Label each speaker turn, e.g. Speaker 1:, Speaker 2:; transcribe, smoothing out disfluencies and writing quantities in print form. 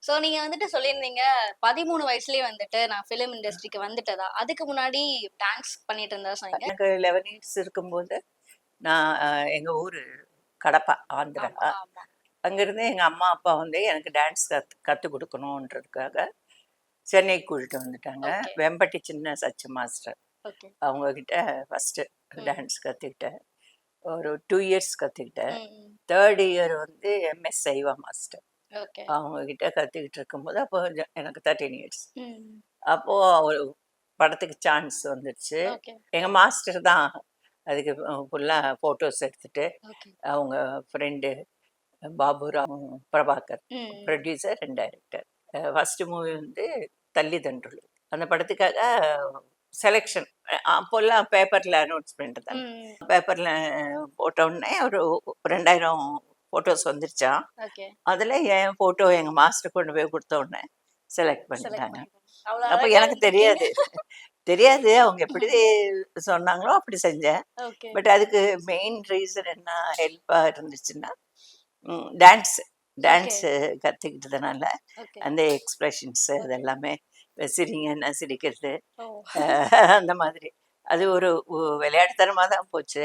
Speaker 1: So நீங்க வந்துட்டு சொல்லியிருந்தீங்க 13 வயசுலயே வந்துட்டு நான் ஃபிலிம் இண்டஸ்ட்ரிக்கு வந்துட்டதா. அதுக்கு முன்னாடி டான்ஸ் பண்ணிட்டு இருந்ததா சொன்னீங்க.
Speaker 2: எனக்கு 11 இயர்ஸ் இருக்கும்போது நான் எங்க ஊரு கடப்பா, ஆந்திரா.
Speaker 1: ஆமா, ஆமா.
Speaker 2: அங்கேருந்து எங்க அம்மா, அப்பா வந்து எனக்கு டான்ஸ் கத்துக் குடுக்கணுன்றதுக்காக சென்னைக்கு கூட்டிட்டு வந்துட்டாங்க.
Speaker 1: ஓகே,
Speaker 2: வெம்பட்டி சின்ன சச்சு மாஸ்டர்.
Speaker 1: ஓகே.
Speaker 2: அவங்க கிட்ட ஃபர்ஸ்ட்டு
Speaker 1: ம்.
Speaker 2: டான்ஸ் கத்துக்கிட்டேன். ஒரு 2 இயர்ஸ் கத்துக்கிட்டேன்.
Speaker 1: ம், ம்.
Speaker 2: 3rd இயர் வந்து எம்எஸ் சைவா மாஸ்டர்.
Speaker 1: ஓகே.
Speaker 2: அவங்க கிட்ட கத்துக்கிட்டு இருக்கும்போது, அப்போ எனக்கு 13 இயர்ஸ்.
Speaker 1: ம்.
Speaker 2: அப்போ ஒரு படத்துக்கு சான்ஸ் வந்துருச்சு.
Speaker 1: ஓகே,
Speaker 2: எங்க மாஸ்டர் தான் அதுக்கு ஃபுல்லா ஃபோட்டோஸ் எடுத்துட்டு,
Speaker 1: ஓகே.
Speaker 2: அவங்க ஃப்ரெண்டு பாபுராவ் பிரபாகர்
Speaker 1: ம்.
Speaker 2: Producer and director. First movie வந்து தள்ளி தண்டுலு. அந்த படத்துக்காக செலெக்ஷன் அப்போல்லாம் பேப்பரில் அனௌன்ஸ்மெண்ட் தானே.
Speaker 1: ம்.
Speaker 2: பேப்பரில் போட்ட உடனே ஒரு 2000 ஃபோட்டோஸ் வந்துருச்சாம்.
Speaker 1: ஓகே.
Speaker 2: அதில் என் ஃபோட்டோ எங்கள் மாஸ்டர் கொண்டு போய் கொடுத்த உடனே செலக்ட்
Speaker 1: செலக்ட்
Speaker 2: பண்ணிட்டாங்க.
Speaker 1: பண்ணிட்டோம். அவ்வளோ
Speaker 2: அப்போ
Speaker 1: அழகா
Speaker 2: எனக்கு
Speaker 1: இருந்திருக்கீங்க.
Speaker 2: தெரியாது. தெரியாது அவங்க எப்படி சொன்னாங்களோ அப்படி செஞ்சேன்.
Speaker 1: ஓகே,
Speaker 2: பட் அதுக்கு மெயின் ரீசன் என்ன ஹெல்ப்பாக இருந்துச்சுன்னா, டான்ஸ்
Speaker 1: ஓகே,
Speaker 2: டான்ஸு கற்றுக்கிட்டதுனால
Speaker 1: ஓகே.
Speaker 2: அந்த எக்ஸ்பிரஷன்ஸு அது எல்லாமே சிரிங்கன்னா சிரிக்கிறது,
Speaker 1: ஓ!
Speaker 2: அந்த மாதிரி. அது ஒரு விளையாட்டுத்தனமா தான் போச்சு.